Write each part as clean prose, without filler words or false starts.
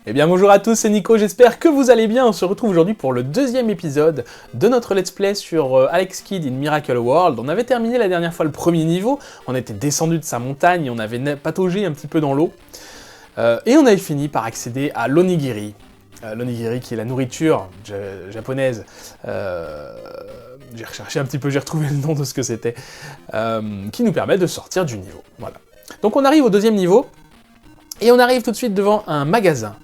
Eh bien bonjour à tous, c'est Nico, j'espère que vous allez bien. On se retrouve aujourd'hui pour le deuxième épisode de notre let's play sur Alex Kidd in Miracle World. On avait terminé la dernière fois le premier niveau, on était descendu de sa montagne, on avait pataugé un petit peu dans l'eau, et on avait fini par accéder à l'onigiri. L'onigiri qui est la nourriture japonaise, j'ai recherché un petit peu, j'ai retrouvé le nom de ce que c'était, qui nous permet de sortir du niveau. Voilà. Donc on arrive au deuxième niveau, et on arrive tout de suite devant un magasin,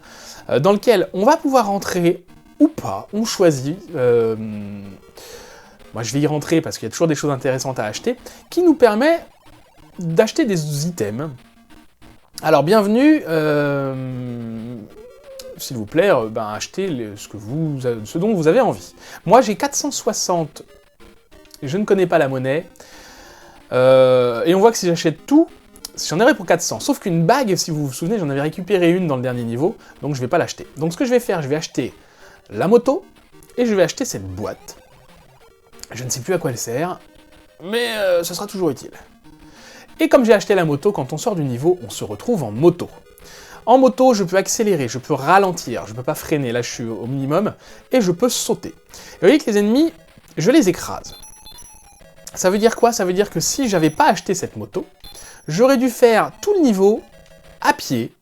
dans lequel on va pouvoir rentrer ou pas, on choisit. Moi je vais y rentrer parce qu'il y a toujours des choses intéressantes à acheter, qui nous permet d'acheter des items. Alors bienvenue, s'il vous plaît, achetez ce dont vous avez envie. Moi j'ai 460, je ne connais pas la monnaie, et on voit que si j'achète tout, j'en aurais pour 400, sauf qu'une bague, si vous vous souvenez, j'en avais récupéré une dans le dernier niveau, donc je vais pas l'acheter. Donc ce que je vais faire, je vais acheter la moto, et je vais acheter cette boîte. Je ne sais plus à quoi elle sert, mais ce sera toujours utile. Et comme j'ai acheté la moto, quand on sort du niveau, on se retrouve en moto. En moto, je peux accélérer, je peux ralentir, je peux pas freiner, là je suis au minimum, et je peux sauter. Et vous voyez que les ennemis, je les écrase. Ça veut dire quoi? Ça veut dire que si j'avais pas acheté cette moto, j'aurais dû faire tout le niveau à pied,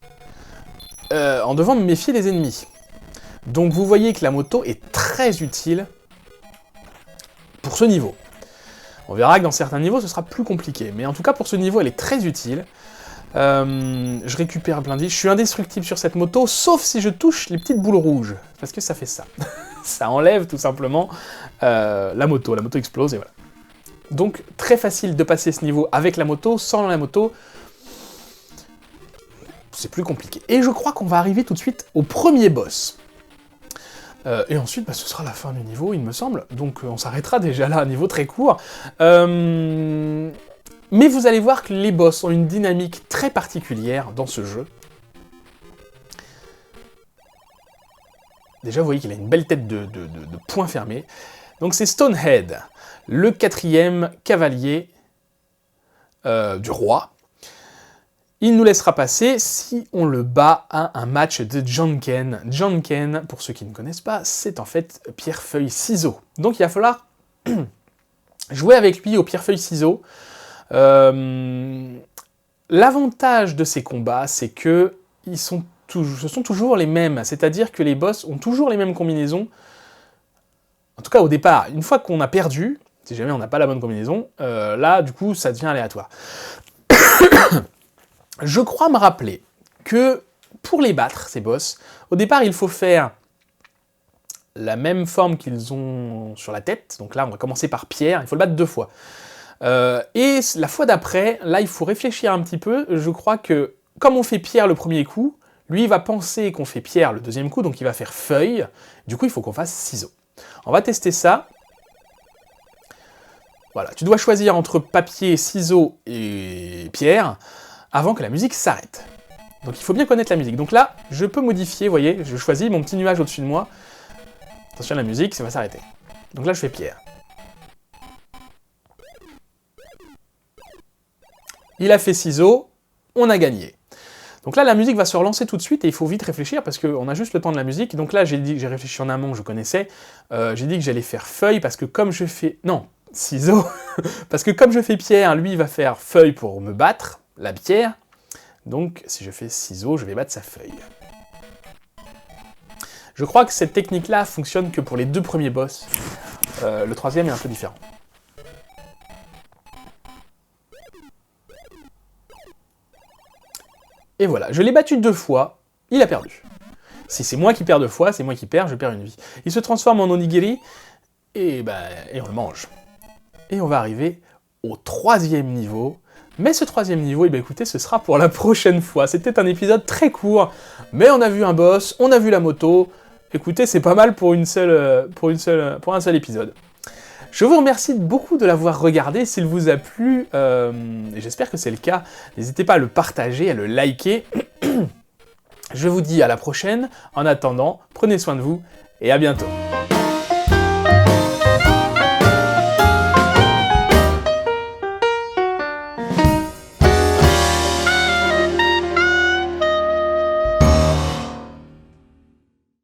en devant me méfier des ennemis. Donc vous voyez que la moto est très utile pour ce niveau. On verra que dans certains niveaux ce sera plus compliqué, mais en tout cas pour ce niveau elle est très utile. Je récupère plein de vie, je suis indestructible sur cette moto, sauf si je touche les petites boules rouges, parce que ça fait ça. Ça enlève tout simplement la moto explose et voilà. Donc très facile de passer ce niveau avec la moto, sans la moto, c'est plus compliqué. Et je crois qu'on va arriver tout de suite au premier boss. Et ensuite, ce sera la fin du niveau, il me semble, donc on s'arrêtera déjà là, un niveau très court. Mais vous allez voir que les boss ont une dynamique très particulière dans ce jeu. Déjà, vous voyez qu'il a une belle tête de poing fermé. Donc c'est Stonehead, le 4e cavalier du roi. Il nous laissera passer si on le bat à un match de Janken. Janken, pour ceux qui ne connaissent pas, c'est en fait pierre-feuille-ciseaux. Donc il va falloir jouer avec lui au pierre-feuille-ciseaux. L'avantage de ces combats, c'est que ce sont toujours les mêmes, c'est-à-dire que les boss ont toujours les mêmes combinaisons. En tout cas au départ, une fois qu'on a perdu, si jamais on n'a pas la bonne combinaison, là du coup ça devient aléatoire. Je crois me rappeler que pour les battre, ces boss, au départ il faut faire la même forme qu'ils ont sur la tête, donc là on va commencer par Pierre, il faut le battre 2 fois. Et la fois d'après, là il faut réfléchir un petit peu, je crois que comme on fait Pierre le premier coup, lui il va penser qu'on fait Pierre le deuxième coup, donc il va faire feuille, du coup il faut qu'on fasse ciseaux. On va tester ça. Voilà, tu dois choisir entre papier, ciseaux et pierre avant que la musique s'arrête. Donc il faut bien connaître la musique. Donc là, je peux modifier, vous voyez, je choisis mon petit nuage au-dessus de moi. Attention à la musique, ça va s'arrêter. Donc là, je fais pierre. Il a fait ciseaux, on a gagné. Donc là, la musique va se relancer tout de suite et il faut vite réfléchir parce qu'on a juste le temps de la musique. Donc là, j'ai réfléchi en amont, je connaissais. J'ai dit que j'allais faire feuille parce que comme je fais... Non, ciseaux. Parce que comme je fais pierre, lui, il va faire feuille pour me battre, la pierre. Donc, si je fais ciseaux, je vais battre sa feuille. Je crois que cette technique-là fonctionne que pour les 2 premiers boss. Le 3e est un peu différent. Et voilà, je l'ai battu 2 fois, il a perdu. Si c'est moi qui perds 2 fois, c'est moi qui perds, je perds une vie. Il se transforme en onigiri, et on le mange. Et on va arriver au 3e niveau. Mais ce 3e niveau, écoutez, ce sera pour la prochaine fois. C'était un épisode très court, mais on a vu un boss, on a vu la moto. Écoutez, c'est pas mal pour un seul épisode. Je vous remercie beaucoup de l'avoir regardé, s'il vous a plu, et j'espère que c'est le cas. N'hésitez pas à le partager, à le liker. Je vous dis à la prochaine. En attendant, prenez soin de vous, et à bientôt.